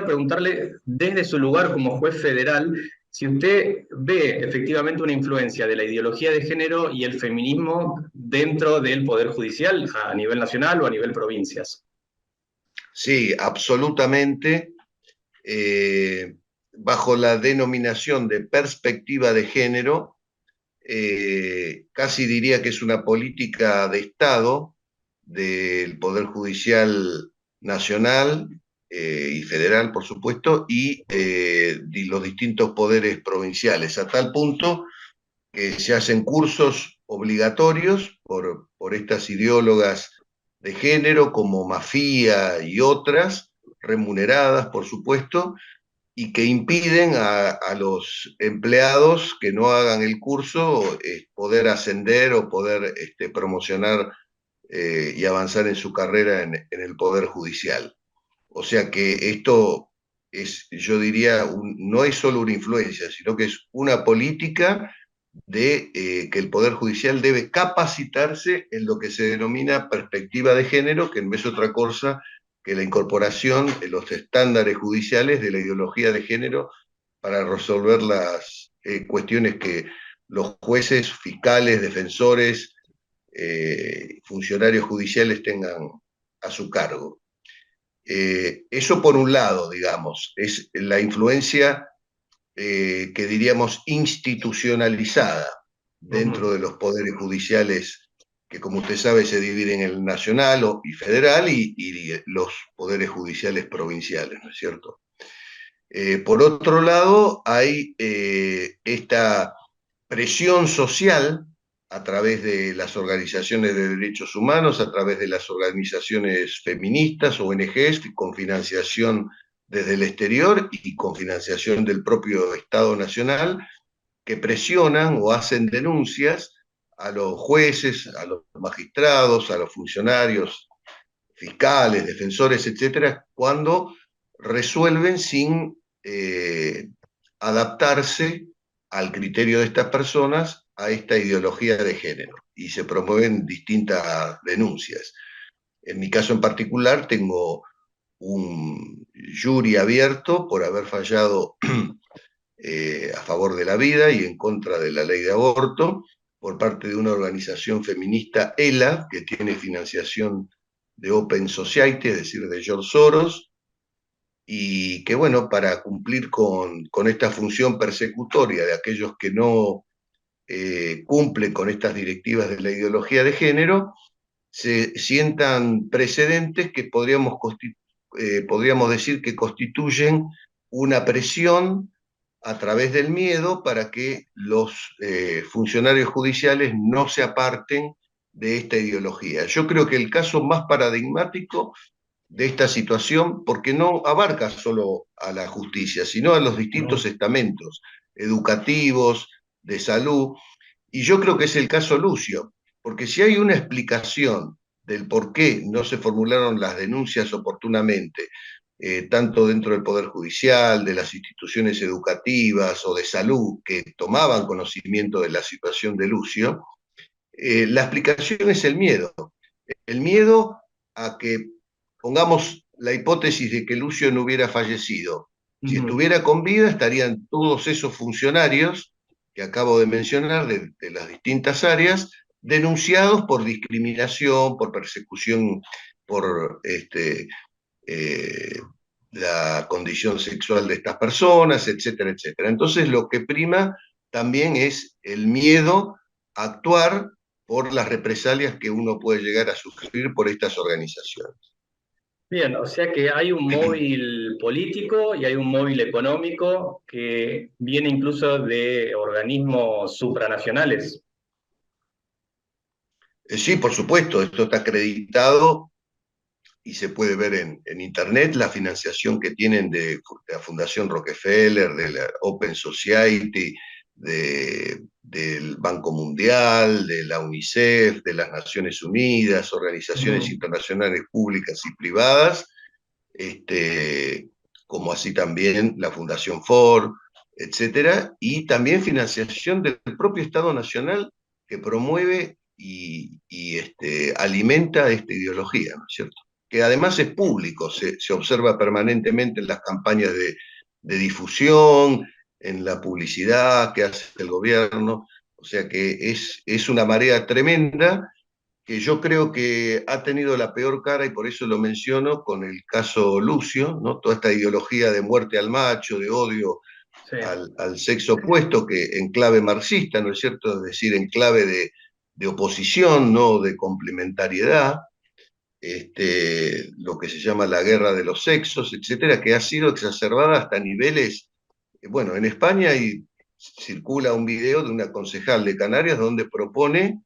quería preguntarle, desde su lugar como juez federal, si usted ve efectivamente una influencia de la ideología de género y el feminismo dentro del Poder Judicial a nivel nacional o a nivel provincias. Sí, absolutamente. Bajo la denominación de perspectiva de género, casi diría que es una política de Estado del Poder Judicial Nacional y Federal, por supuesto, y los distintos poderes provinciales, a tal punto que se hacen cursos obligatorios por estas ideólogas de género como Mafía y otras, remuneradas, por supuesto, y que impiden a los empleados que no hagan el curso poder ascender o poder promocionar y avanzar en su carrera en el Poder Judicial. O sea que esto es, yo diría, no es solo una influencia, sino que es una política de que el Poder Judicial debe capacitarse en lo que se denomina perspectiva de género, que no es otra cosa que la incorporación en los estándares judiciales de la ideología de género para resolver las cuestiones que los jueces, fiscales, defensores, funcionarios judiciales tengan a su cargo. Eso por un lado, digamos, es la influencia que diríamos institucionalizada dentro Ujú. de los poderes judiciales que, como usted sabe, se dividen en el nacional y federal y los poderes judiciales provinciales, ¿no es cierto? Por otro lado, hay esta presión social a través de las organizaciones de derechos humanos, a través de las organizaciones feministas, ONGs, con financiación desde el exterior y con financiación del propio Estado Nacional, que presionan o hacen denuncias a los jueces, a los magistrados, a los funcionarios fiscales, defensores, etcétera, cuando resuelven sin adaptarse al criterio de estas personas a esta ideología de género y se promueven distintas denuncias. En mi caso en particular tengo un jury abierto por haber fallado a favor de la vida y en contra de la ley de aborto por parte de una organización feminista, ELA, que tiene financiación de Open Society, es decir, de George Soros, y que, bueno, para cumplir con esta función persecutoria de aquellos que no cumplen con estas directivas de la ideología de género, se sientan precedentes que podríamos decir que constituyen una presión a través del miedo para que los funcionarios judiciales no se aparten de esta ideología. Yo creo que el caso más paradigmático de esta situación, porque no abarca solo a la justicia, sino a los distintos estamentos educativos, de salud, y yo creo que es el caso Lucio, porque si hay una explicación del por qué no se formularon las denuncias oportunamente, tanto dentro del Poder Judicial, de las instituciones educativas o de salud que tomaban conocimiento de la situación de Lucio, la explicación es el miedo. El miedo a que, pongamos la hipótesis de que Lucio no hubiera fallecido. Si Ujú. estuviera con vida, estarían todos esos funcionarios que acabo de mencionar de las distintas áreas, denunciados por discriminación, por persecución, por eh, la condición sexual de estas personas, etcétera, etcétera. Entonces, lo que prima también es el miedo a actuar por las represalias que uno puede llegar a sufrir por estas organizaciones. Bien, o sea que hay un móvil político y hay un móvil económico que viene incluso de organismos supranacionales. Sí, por supuesto, esto está acreditado y se puede ver en Internet la financiación que tienen de la Fundación Rockefeller, de la Open Society, del Banco Mundial, de la UNICEF, de las Naciones Unidas, organizaciones Ujú. internacionales públicas y privadas, como así también la Fundación Ford, etcétera, y también financiación del propio Estado Nacional que promueve y alimenta esta ideología, ¿no es cierto? que además es público, se observa permanentemente en las campañas de difusión, en la publicidad que hace el gobierno, o sea que es una marea tremenda que yo creo que ha tenido la peor cara, y por eso lo menciono, con el caso Lucio, ¿no? Toda esta ideología de muerte al macho, de odio Sí, al sexo opuesto, que en clave marxista, ¿no es cierto? Es decir, en clave de oposición, no de complementariedad, lo que se llama la guerra de los sexos, etcétera, que ha sido exacerbada hasta niveles. Bueno, en España circula un video de una concejal de Canarias donde propone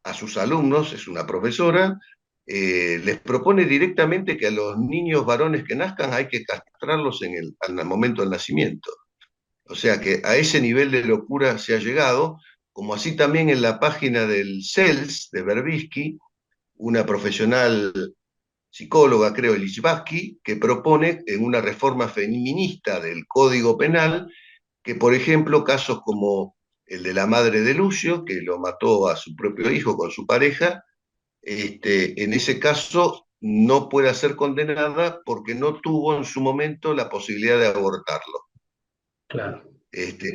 a sus alumnos, es una profesora, les propone directamente que a los niños varones que nazcan hay que castrarlos al momento del nacimiento. O sea que a ese nivel de locura se ha llegado, como así también en la página del CELS de Berbisky, una profesional psicóloga, creo, Elizbaski, que propone en una reforma feminista del Código Penal que, por ejemplo, casos como el de la madre de Lucio, que lo mató a su propio hijo con su pareja, en ese caso no pueda ser condenada porque no tuvo en su momento la posibilidad de abortarlo. claro. Este,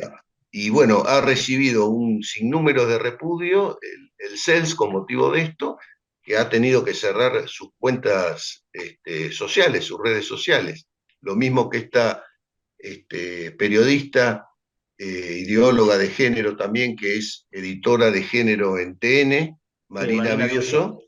y bueno, ha recibido un sinnúmero de repudio el CELS con motivo de esto, que ha tenido que cerrar sus cuentas sociales, sus redes sociales. Lo mismo que esta periodista, ideóloga de género también, que es editora de género en TN, Sí, Marina Marina Biuso. Biuso,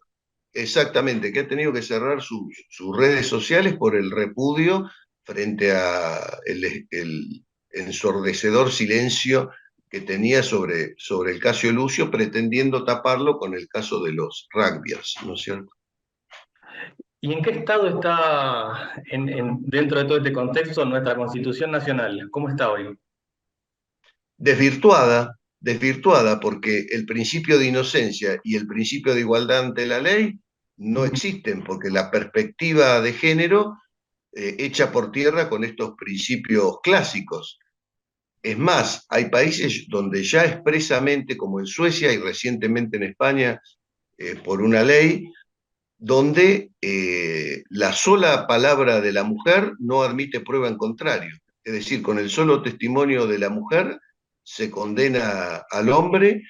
exactamente, que ha tenido que cerrar sus redes sociales por el repudio frente a el ensordecedor silencio que tenía sobre el caso Lucio, pretendiendo taparlo con el caso de los rugbyers, ¿no es cierto? ¿Y en qué estado está, dentro de todo este contexto, nuestra Constitución Nacional? ¿Cómo está hoy? Desvirtuada porque el principio de inocencia y el principio de igualdad ante la ley no Ujú. existen, porque la perspectiva de género echa por tierra con estos principios clásicos. Es más, hay países donde ya expresamente, como en Suecia y recientemente en España, por una ley, donde la sola palabra de la mujer no admite prueba en contrario. Es decir, con el solo testimonio de la mujer se condena al hombre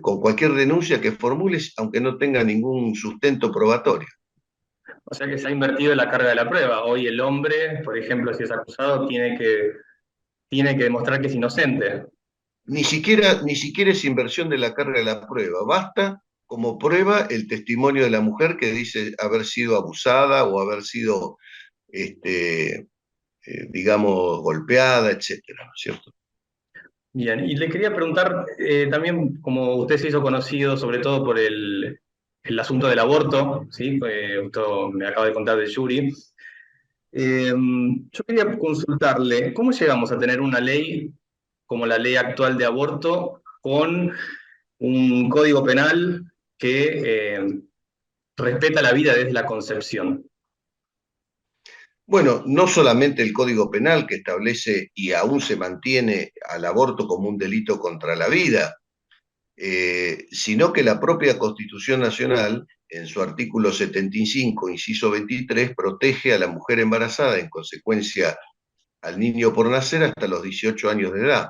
con cualquier denuncia que formules, aunque no tenga ningún sustento probatorio. O sea que se ha invertido la carga de la prueba. Hoy el hombre, por ejemplo, si es acusado, tiene que demostrar que es inocente. Ni siquiera es inversión de la carga de la prueba, basta como prueba el testimonio de la mujer que dice haber sido abusada o haber sido, este, digamos, golpeada, etcétera, ¿no es cierto? Bien, y le quería preguntar también, como usted se hizo conocido sobre todo por el asunto del aborto, ¿sí? Esto me acaba de contar de Yuri. Yo quería consultarle, ¿cómo llegamos a tener una ley como la ley actual de aborto con un código penal que respeta la vida desde la concepción? Bueno, no solamente el Código Penal que establece y aún se mantiene al aborto como un delito contra la vida, sino que la propia Constitución Nacional, en su artículo 75, inciso 23, protege a la mujer embarazada, en consecuencia al niño por nacer, hasta los 18 años de edad.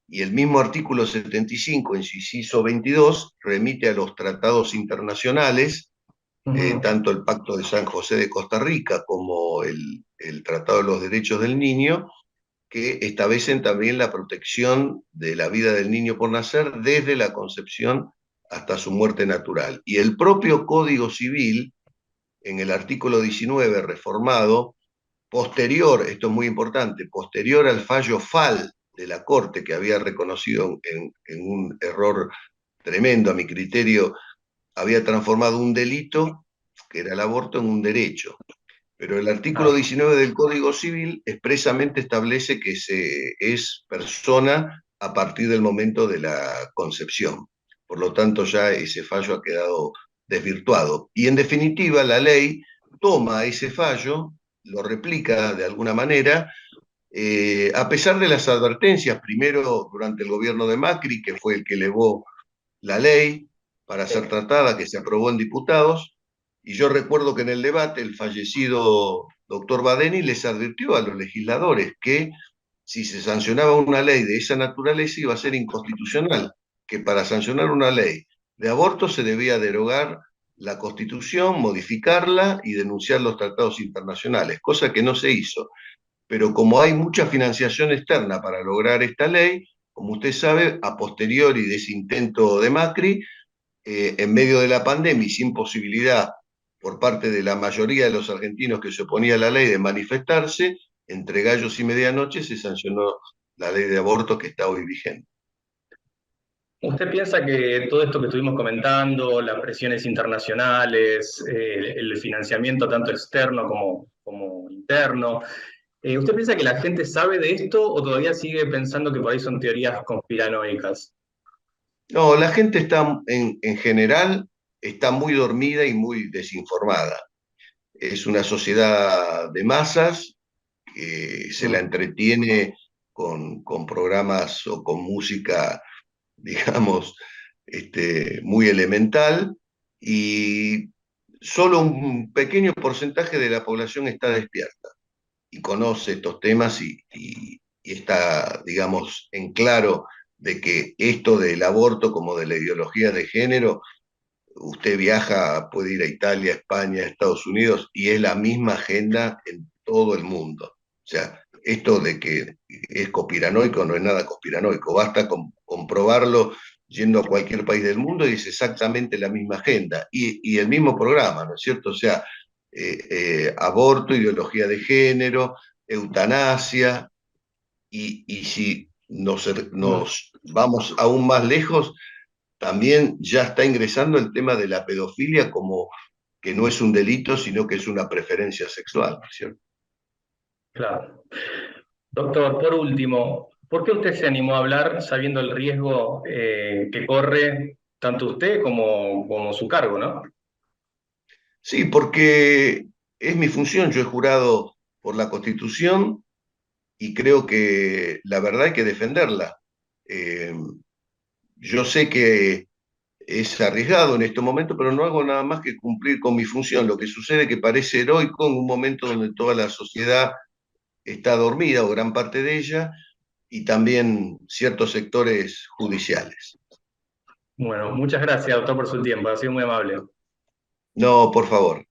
Y el mismo artículo 75, inciso 22, remite a los tratados internacionales, Ujú. tanto el Pacto de San José de Costa Rica como el Tratado de los Derechos del Niño, que establecen también la protección de la vida del niño por nacer desde la concepción hasta su muerte natural. Y el propio Código Civil, en el artículo 19 reformado, posterior, esto es muy importante, posterior al fallo FAL de la Corte, que había reconocido en un error tremendo, a mi criterio, había transformado un delito, que era el aborto, en un derecho. Pero el artículo Ah, 19 del Código Civil expresamente establece que se es persona a partir del momento de la concepción. Por lo tanto, ya ese fallo ha quedado desvirtuado. Y en definitiva, la ley toma ese fallo, lo replica de alguna manera, a pesar de las advertencias, primero durante el gobierno de Macri, que fue el que elevó la ley para ser sí. tratada, que se aprobó en diputados, Y yo recuerdo que en el debate el fallecido doctor Badeni les advirtió a los legisladores que si se sancionaba una ley de esa naturaleza iba a ser inconstitucional, que para sancionar una ley de aborto se debía derogar la Constitución, modificarla y denunciar los tratados internacionales, cosa que no se hizo. Pero como hay mucha financiación externa para lograr esta ley, como usted sabe, a posteriori de ese intento de Macri, en medio de la pandemia y sin posibilidad por parte de la mayoría de los argentinos que se oponía a la ley de manifestarse, entre gallos y medianoche se sancionó la ley de aborto que está hoy vigente. ¿Usted piensa que todo esto que estuvimos comentando, las presiones internacionales, el financiamiento tanto externo como interno, ¿usted piensa que la gente sabe de esto o todavía sigue pensando que por ahí son teorías conspiranoicas? No, la gente está, en general, está muy dormida y muy desinformada. Es una sociedad de masas que se la entretiene con programas o con música, digamos, muy elemental, y solo un pequeño porcentaje de la población está despierta y conoce estos temas y está, digamos, en claro de que esto del aborto como de la ideología de género, usted viaja, puede ir a Italia, España, Estados Unidos, y es la misma agenda en todo el mundo. O sea, esto de que es conspiranoico no es nada conspiranoico, basta comprobarlo yendo a cualquier país del mundo y es exactamente la misma agenda y el mismo programa, ¿no es cierto? O sea, aborto, ideología de género, eutanasia, y si nos vamos aún más lejos, también ya está ingresando el tema de la pedofilia como que no es un delito, sino que es una preferencia sexual, ¿no es cierto? Claro. Doctor, por último, ¿por qué usted se animó a hablar sabiendo el riesgo que corre tanto usted como su cargo, ¿no? Sí, porque es mi función, yo he jurado por la Constitución y creo que la verdad hay que defenderla. Eh, yo sé que es arriesgado en este momento, pero no hago nada más que cumplir con mi función. Lo que sucede es que parece heroico en un momento donde toda la sociedad está dormida, o gran parte de ella, y también ciertos sectores judiciales. Bueno, muchas gracias, doctor, por su tiempo. Ha sido muy amable. No, por favor.